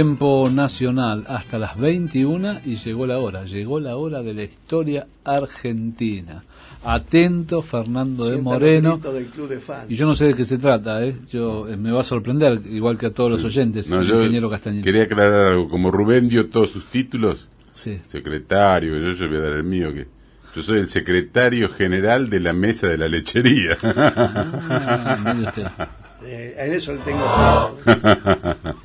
Tiempo nacional hasta las 21 y llegó la hora de la historia argentina. Atento, Fernando de Moreno. Del club de fans. Y yo no sé de qué se trata, me va a sorprender, igual que a todos los oyentes, no, el ingeniero Castañeda. Quería aclarar algo, como Rubén dio todos sus títulos, sí. Secretario, yo voy a dar el mío, que yo soy el secretario general de la mesa de la lechería. Mire usted. En eso le tengo tiempo.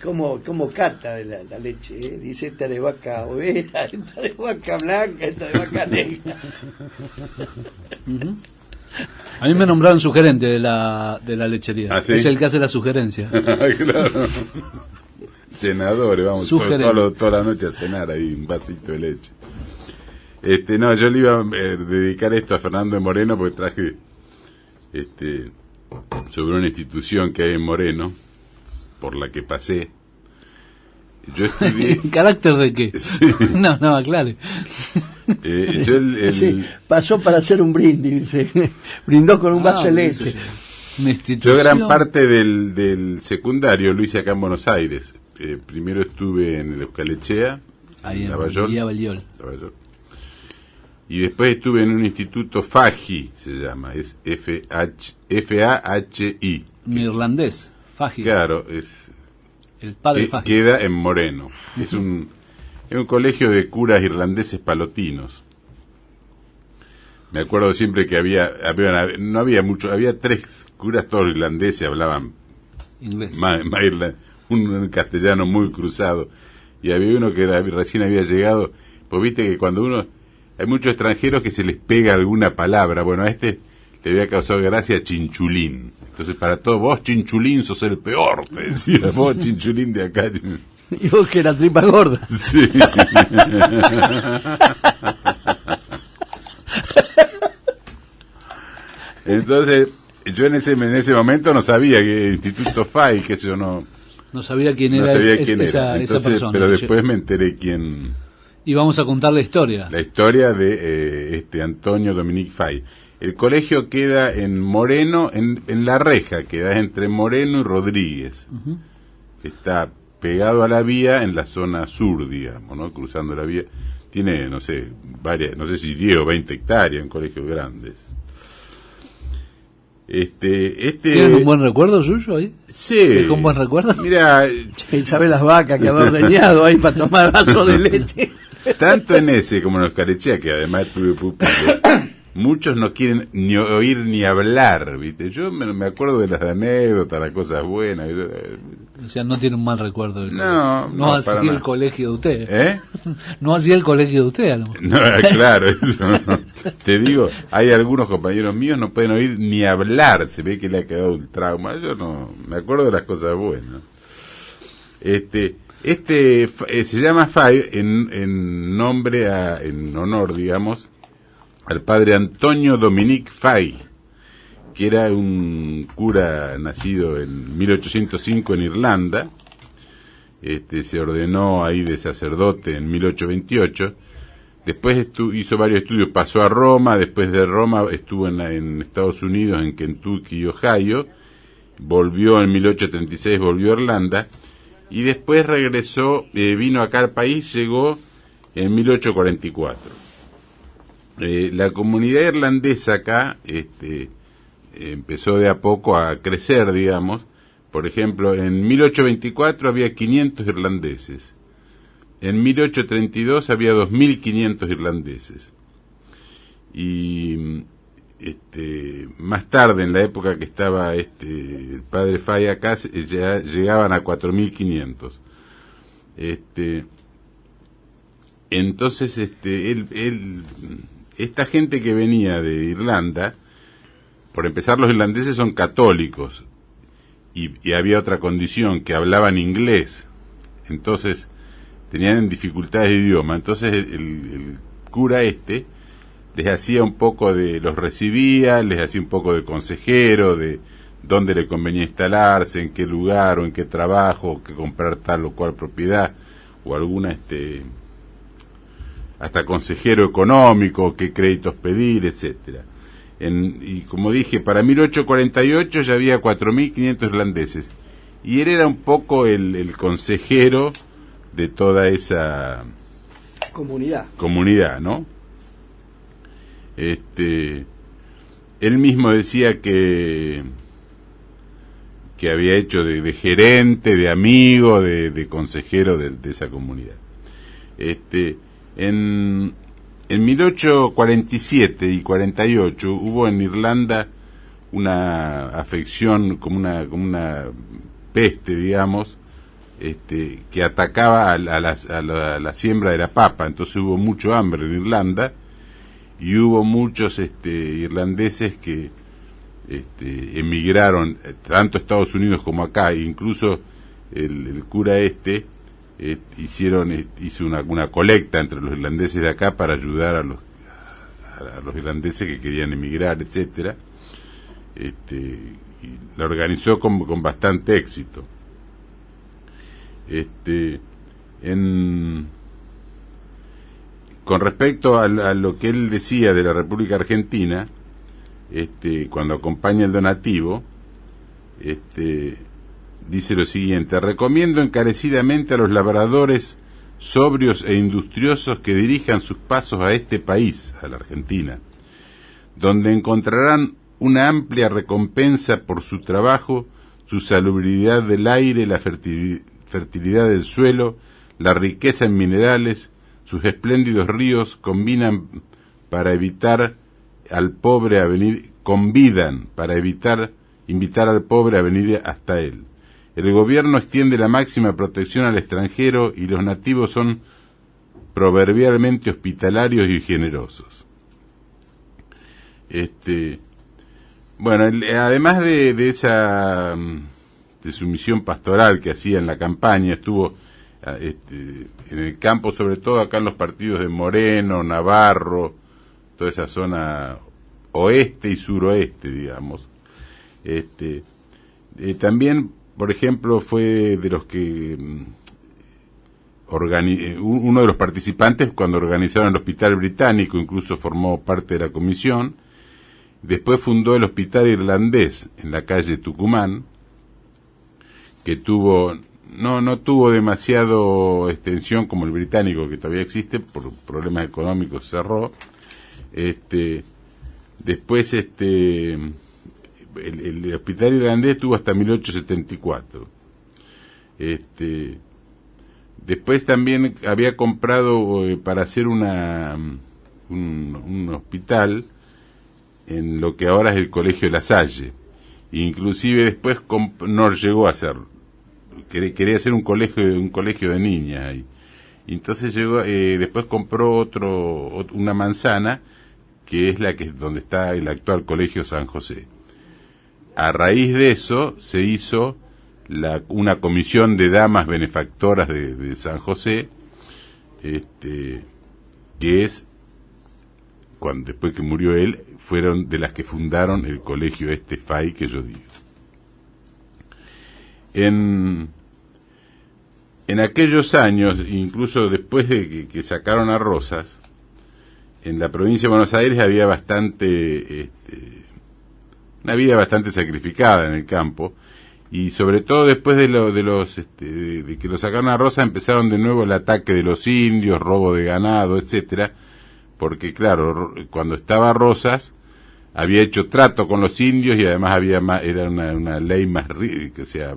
Como cata de la leche, dice esta de vaca overa, esta de vaca blanca, esta de vaca negra. A mí me nombraron sugerente de la lechería. ¿Ah, sí? Es el que hace la sugerencia. Claro. Senadores, vamos toda la noche a cenar ahí un vasito de leche. No, yo le iba a dedicar esto a Fernando de Moreno porque traje sobre una institución que hay en Moreno, por la que pasé. Yo estudié... ¿En carácter de qué? Sí. No, aclare. Sí, pasó para hacer un brindis, dice. Brindó con un vaso de leche. Yo gran parte del secundario lo hice acá en Buenos Aires. Primero estuve en el Euskalechea, ahí en Lavallol. Y después estuve en un instituto FAGI, se llama, es F-A-H-I. Irlandés, FAGI. Claro, es... El padre FAGI. Queda en Moreno. Es un colegio de curas irlandeses palotinos. Me acuerdo siempre que no había mucho, había 3 curas, todos irlandeses, hablaban inglés. Un castellano muy cruzado. Y había uno que recién había llegado, pues viste que cuando hay muchos extranjeros que se les pega alguna palabra. Bueno, a le había causado gracia chinchulín. Entonces, para todos, vos chinchulín sos el peor, te decía, vos chinchulín de acá. Y vos que era tripa gorda. Sí. Entonces, yo en ese momento no sabía que el Instituto FAI, que yo no sabía quién era, esa persona. Pero después me enteré quién. Y vamos a contar la historia. La historia de Antonio Dominique Fay. El colegio queda en Moreno, en La Reja, queda entre Moreno y Rodríguez. Uh-huh. Está pegado a la vía en la zona sur, digamos, ¿no? Cruzando la vía. Tiene, no sé si 10 o 20 hectáreas, en colegios grandes. ¿Tienen un buen recuerdo suyo ahí? Sí. ¿Dejó un buen recuerdo? Mira, ¿sabe las vacas que había ordeñado ahí para tomar vaso de leche? Tanto en ese como en los Calechea, que además tuve público, muchos no quieren ni oír ni hablar, ¿viste? Yo me acuerdo de las anécdotas, las cosas buenas. O sea, no tiene un mal recuerdo. No hacía el colegio de usted. ¿Eh? No hacía el colegio de usted, a lo mejor. No, claro, eso no. Te digo, hay algunos compañeros míos no pueden oír ni hablar, se ve que le ha quedado un trauma. Yo no, me acuerdo de las cosas buenas. Se llama Fay en honor, digamos, al padre Antonio Dominique Fay, que era un cura nacido en 1805 en Irlanda. Se ordenó ahí de sacerdote en 1828. Después hizo varios estudios, pasó a Roma. Después de Roma estuvo en Estados Unidos, en Kentucky y Ohio. Volvió en 1836, volvió a Irlanda. Y después regresó, vino acá al país, llegó en 1844. La comunidad irlandesa acá empezó de a poco a crecer, digamos. Por ejemplo, en 1824 había 500 irlandeses. En 1832 había 2.500 irlandeses. Y más tarde, en la época que estaba el padre Fay acá, ya llegaban a 4.500. Entonces, esta gente que venía de Irlanda, por empezar, los irlandeses son católicos, y había otra condición, que hablaban inglés. Entonces, tenían dificultades de idioma. Entonces, el cura les hacía un poco los recibía, les hacía un poco de consejero, de dónde le convenía instalarse, en qué lugar, o en qué trabajo, que comprar tal o cual propiedad, o alguna, hasta consejero económico, qué créditos pedir, etcétera. Y como dije, para 1848 ya había 4.500 irlandeses. y él era un poco el consejero de toda esa comunidad, ¿no? Él mismo decía que había hecho de gerente, de amigo, de consejero de esa comunidad. En 1847 y 48 hubo en Irlanda una afección como una peste, digamos, que atacaba a la siembra de la papa. Entonces hubo mucho hambre en Irlanda y hubo muchos irlandeses que emigraron tanto a Estados Unidos como acá. Incluso el cura hizo una colecta entre los irlandeses de acá para ayudar a los irlandeses que querían emigrar, etcétera. Y la organizó con bastante éxito. Con respecto a lo que él decía de la República Argentina, cuando acompaña el donativo, dice lo siguiente: recomiendo encarecidamente a los labradores sobrios e industriosos que dirijan sus pasos a este país, a la Argentina, donde encontrarán una amplia recompensa por su trabajo, su salubridad del aire, la fertilidad del suelo, la riqueza en minerales. Sus espléndidos ríos convidan para invitar al pobre a venir hasta él. El gobierno extiende la máxima protección al extranjero y los nativos son proverbialmente hospitalarios y generosos. Bueno, además de su misión pastoral que hacía en la campaña, estuvo en el campo, sobre todo acá en los partidos de Moreno, Navarro, toda esa zona oeste y suroeste, digamos. También, por ejemplo, fue de los que uno de los participantes cuando organizaron el Hospital Británico, incluso formó parte de la comisión. Después fundó el Hospital Irlandés en la calle Tucumán, que no tuvo demasiado extensión como el británico, que todavía existe, por problemas económicos cerró. Después el Hospital Irlandés tuvo hasta 1874. Después también había comprado para hacer un hospital en lo que ahora es el Colegio La Salle. Inclusive después no llegó a hacerlo. Quería hacer un colegio de niñas ahí. Entonces después compró una manzana que es donde está el actual Colegio San José. A raíz de eso se hizo una comisión de damas benefactoras de San José, que es después que murió él, fueron de las que fundaron el colegio FAI que yo digo. En aquellos años, incluso después de que sacaron a Rosas, en la provincia de Buenos Aires había una vida bastante sacrificada en el campo, y sobre todo después de que lo sacaron a Rosas, empezaron de nuevo el ataque de los indios, robo de ganado, etcétera, porque claro, cuando estaba Rosas había hecho trato con los indios y además era una ley más rígida, o sea,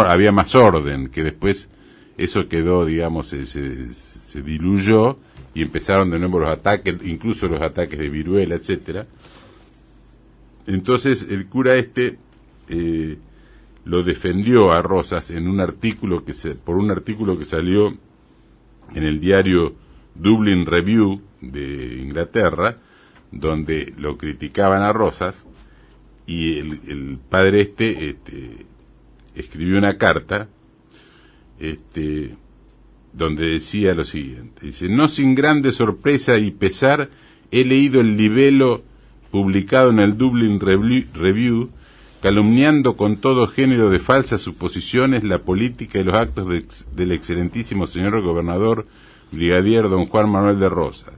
había más orden, que después eso quedó, digamos, se diluyó y empezaron de nuevo los ataques, incluso los ataques de viruela, etcétera. Entonces el cura lo defendió a Rosas en un artículo por un artículo que salió en el diario Dublin Review de Inglaterra, donde lo criticaban a Rosas, y el padre escribió una carta donde decía lo siguiente, dice: no sin grande sorpresa y pesar he leído el libelo publicado en el Dublin Review, calumniando con todo género de falsas suposiciones la política y los actos del excelentísimo señor gobernador brigadier don Juan Manuel de Rosas.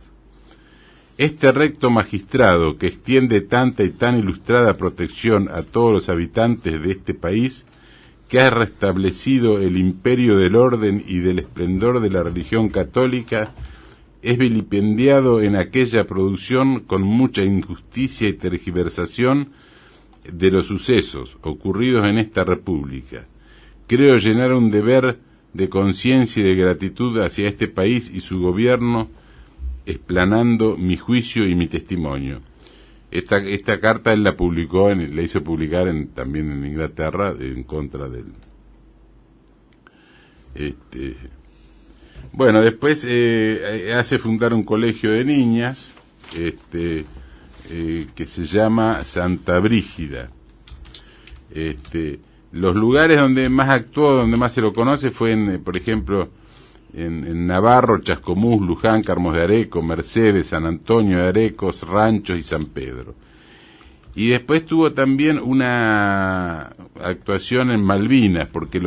Este recto magistrado, que extiende tanta y tan ilustrada protección a todos los habitantes de este país, que ha restablecido el imperio del orden y del esplendor de la religión católica, es vilipendiado en aquella producción con mucha injusticia y tergiversación de los sucesos ocurridos en esta república. Creo llenar un deber de conciencia y de gratitud hacia este país y su gobierno, explanando mi juicio y mi testimonio. Esta carta él la publicó, la hizo publicar también en Inglaterra, en contra del... Bueno, después hace fundar un colegio de niñas, que se llama Santa Brígida. Los lugares donde más actuó, donde más se lo conoce, fue por ejemplo, en Navarro, Chascomús, Luján, Carmos de Areco, Mercedes, San Antonio de Arecos, Ranchos y San Pedro. Y después tuvo también una actuación en Malvinas, porque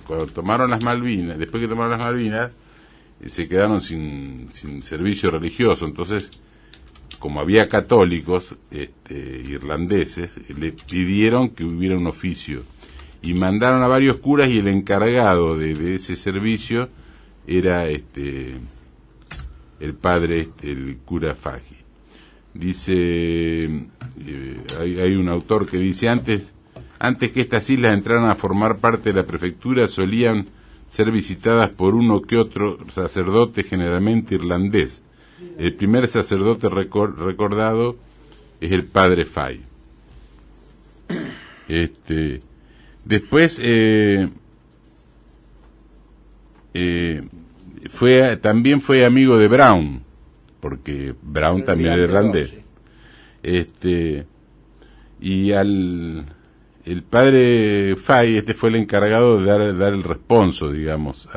cuando tomaron las Malvinas, después que tomaron las Malvinas, se quedaron sin servicio religioso. Entonces, como había católicos irlandeses, le pidieron que hubiera un oficio. Y mandaron a varios curas y el encargado de ese servicio era el padre, el cura Faggi. Dice, hay un autor que dice, antes que estas islas entraran a formar parte de la prefectura, solían ser visitadas por uno que otro sacerdote, generalmente irlandés. El primer sacerdote recordado es el padre Fay. Después también fue amigo de Brown, porque Brown también era irlandés. Y el padre Fay, fue el encargado de dar el responso, digamos,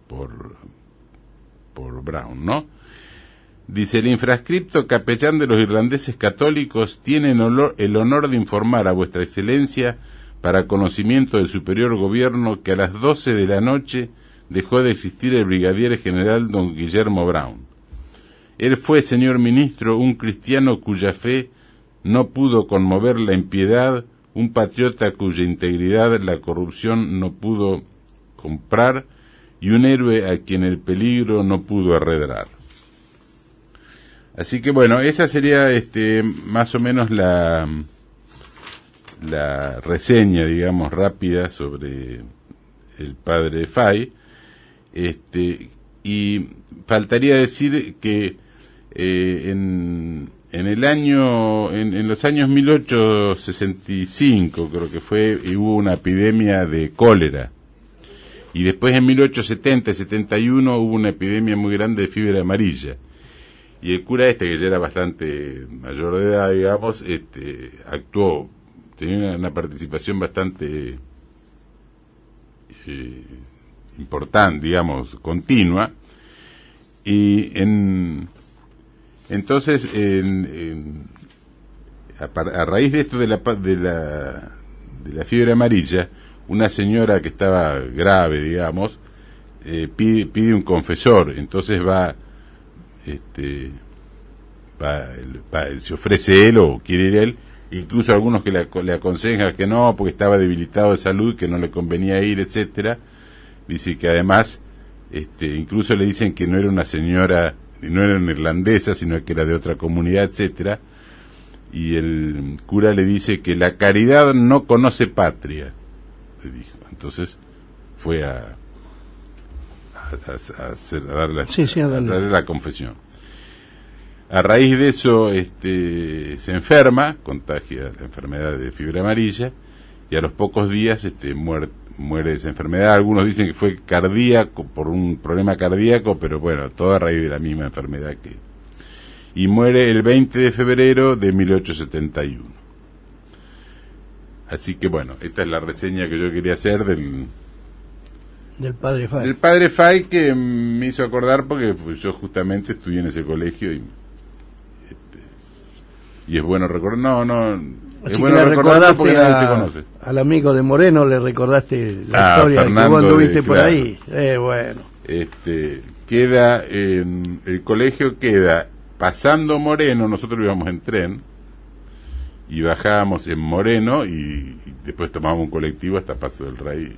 por Brown, ¿no? Dice, el infrascripto capellán de los irlandeses católicos tiene el honor de informar a vuestra excelencia, para conocimiento del superior gobierno, que a las 12 de la noche dejó de existir el brigadier general don Guillermo Brown. Él fue, señor ministro, un cristiano cuya fe no pudo conmover la impiedad, un patriota cuya integridad la corrupción no pudo comprar, y un héroe a quien el peligro no pudo arredrar. Así que bueno, esa sería más o menos la reseña, digamos, rápida sobre el padre Fay. Y faltaría decir que en los años 1865, creo que fue, hubo una epidemia de cólera. Y después en 1870 y 71 hubo una epidemia muy grande de fiebre amarilla. Y el cura que ya era bastante mayor de edad, digamos, actuó, tenía una participación bastante importante, digamos, continua. Y entonces, a raíz de esto de la fiebre amarilla, una señora que estaba grave, digamos, pide un confesor. Entonces se ofrece él o quiere ir él, incluso algunos que le aconsejan que no, porque estaba debilitado de salud, que no le convenía ir, etcétera. Dice que además, incluso le dicen que no era una señora, no era una irlandesa, sino que era de otra comunidad, etcétera. Y el cura le dice que la caridad no conoce patria, le dijo. Entonces fue a darle la confesión. A raíz de eso se enferma, contagia la enfermedad de fiebre amarilla, y a los pocos días muere de esa enfermedad. Algunos dicen que fue cardíaco, por un problema cardíaco, pero bueno, todo a raíz de la misma enfermedad y muere el 20 de febrero de 1871. Así que bueno, esta es la reseña que yo quería hacer del padre Fay. Del padre Fay, que me hizo acordar porque yo justamente estudié en ese colegio y es bueno recordar. Es bueno recordarlo porque nadie se conoce. Al amigo de Moreno le recordaste la historia Fernando, que vos anduviste por claro. Ahí. Bueno. Queda el colegio queda pasando Moreno, nosotros íbamos en tren, y bajábamos en Moreno y después tomábamos un colectivo hasta Paso del Rey.